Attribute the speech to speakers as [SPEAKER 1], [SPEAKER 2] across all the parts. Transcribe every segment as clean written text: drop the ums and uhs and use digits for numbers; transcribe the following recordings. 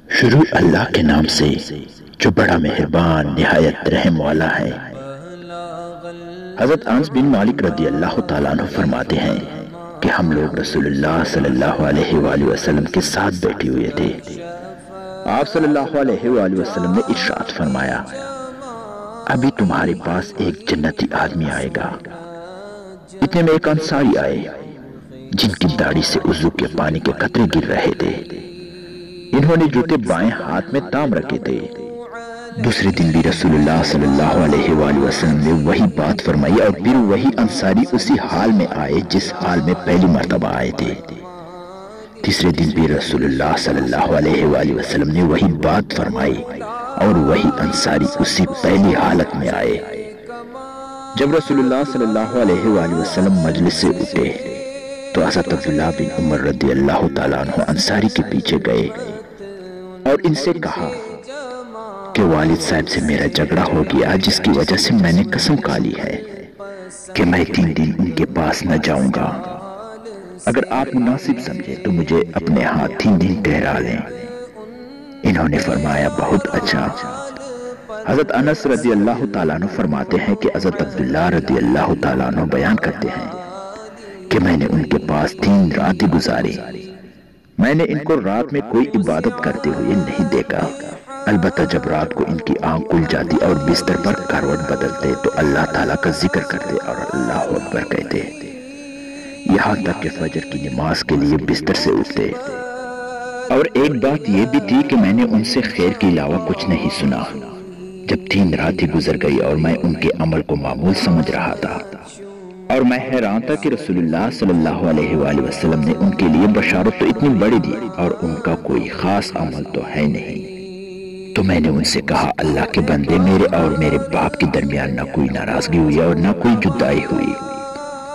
[SPEAKER 1] شروع اللہ کے نام سے جو بڑا مہربان نہایت رحم والا ہے۔ حضرت انس بن مالک رضی اللہ تعالیٰ عنہ فرماتے ہیں کہ ہم لوگ رسول اللہ صلی اللہ علیہ وآلہ وسلم کے ساتھ بیٹھے ہوئے تھے۔ آپ صلی اللہ علیہ وآلہ وسلم نے ارشاد فرمایا، ابھی تمہارے پاس ایک جنتی آدمی آئے گا۔ اتنے میں ایک انصاری آئے جن کی داڑھی سے وضو کے پانی کے قطرے گر رہے تھے۔ انہوں نے جوتے بائیں ہاتھ میں تام رکھے تھے۔ دوسرے دن بھی رسول اللہ صلی اللہ علیہ وآلہ وسلم نے وہی بات فرمائی اور پھر وہی انصاری اسی حال میں آئے جس حال میں پہلی مرتبہ آئے تھے۔ تیسرے دن بھی رسول اللہ صلی اللہ علیہ وآلہ وسلم نے وہی بات فرمائی اور وہی انصاری اسی پہلی حالت میں آئے۔ جب رسول اللہ صلی اللہ علیہ وآلہ وسلم مجلس سے اٹھے تو حضرت عبداللہ بن عمر رضی اللہ تعالیٰ عنہ انصاری کے پیچھے گئے اور ان سے کہا کہ والد صاحب سے میرا جھگڑا ہو گیا، جس کی وجہ سے میں نے قسم کھا لی ہے کہ میں 3 دن ان کے پاس نہ جاؤں گا۔ اگر آپ مناسب سمجھے تو مجھے اپنے ہاتھ 3 دن ٹھہرا لیں۔ انہوں نے فرمایا، بہت اچھا۔ حضرت انس رضی اللہ تعالیٰ عنہ فرماتے ہیں کہ حضرت عبداللہ رضی اللہ تعالیٰ عنہ بیان کرتے ہیں کہ میں نے ان کے پاس 3 راتیں گزاری۔ میں نے ان کو رات میں کوئی عبادت کرتے ہوئے نہیں دیکھا، البتہ جب رات کو ان کی آنکھ کھل جاتی اور بستر پر کروٹ بدلتے تو اللہ تعالیٰ کا ذکر کرتے اور اللہ اکبر کہتے، یہاں تک کہ فجر کی نماز کے لیے بستر سے اٹھتے۔ اور ایک بات یہ بھی تھی کہ میں نے ان سے خیر کے علاوہ کچھ نہیں سنا۔ جب 3 راتیں گزر گئی اور میں ان کے عمل کو معمول سمجھ رہا تھا اور میں حیران تھا کہ رسول اللہ صلی اللہ علیہ وآلہ وسلم نے ان کے لیے بشارت تو اتنی بڑی دی اور ان کا کوئی خاص عمل تو ہے نہیں، تو میں نے ان سے کہا، اللہ کے بندے، میرے اور میرے باپ کے درمیان نہ کوئی ناراضگی ہوئی اور نہ کوئی جدائی ہوئی،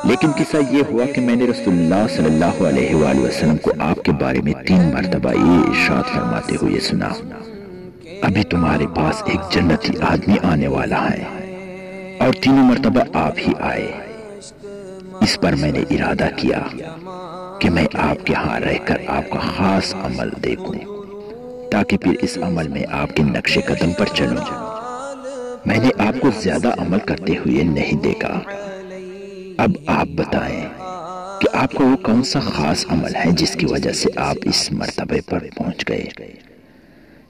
[SPEAKER 1] لیکن قصہ یہ ہوا کہ میں نے رسول اللہ صلی اللہ علیہ وآلہ وسلم کو آپ کے بارے میں 3 مرتبہ یہ ارشاد فرماتے ہوئے سنا، ابھی تمہارے پاس ایک جنتی آدمی آنے والا ہے، اور 3 مرتبہ آپ ہی آئے۔ اس پر میں نے ارادہ کیا کہ میں آپ کے ہاں رہ کر آپ کا خاص عمل دیکھوں تاکہ پھر اس عمل میں آپ کے نقش قدم پر چلوں۔ میں نے آپ کو زیادہ عمل کرتے ہوئے نہیں دیکھا۔ اب آپ بتائیں کہ آپ کا وہ کون سا خاص عمل ہے جس کی وجہ سے آپ اس مرتبے پر پہنچ گئے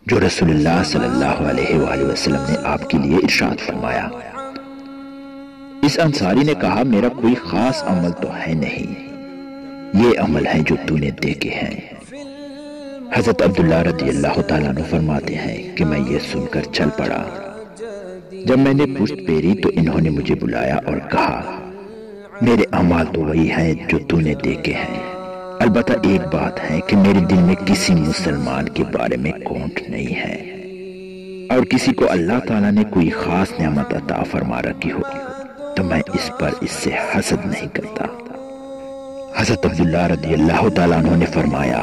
[SPEAKER 1] جو رسول اللہ صلی اللہ علیہ وآلہ وسلم نے آپ کے لیے ارشاد فرمایا۔ اس انصاری نے کہا، میرا کوئی خاص عمل تو ہے نہیں، یہ عمل ہے جو تو نے دیکھے ہیں۔ حضرت عبداللہ رضی اللہ تعالیٰ عنہ فرماتے ہیں کہ میں یہ سن کر چل پڑا۔ جب میں نے پشت پھیری تو انہوں نے مجھے بلایا اور کہا، میرے اعمال تو وہی ہیں جو تو نے دیکھے ہیں، البتہ ایک بات ہے کہ میرے دل میں کسی مسلمان کے بارے میں کونٹ نہیں ہے، اور کسی کو اللہ تعالیٰ نے کوئی خاص نعمت عطا فرما رکھی ہو تو میں اس پر اس سے حسد نہیں کرتا۔ حضرت عبداللہ رضی اللہ تعالیٰ عنہ نے فرمایا،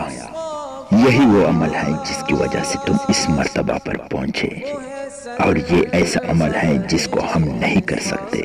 [SPEAKER 1] یہی وہ عمل ہے جس کی وجہ سے تم اس مرتبہ پر پہنچے، اور یہ ایسا عمل ہے جس کو ہم نہیں کر سکتے۔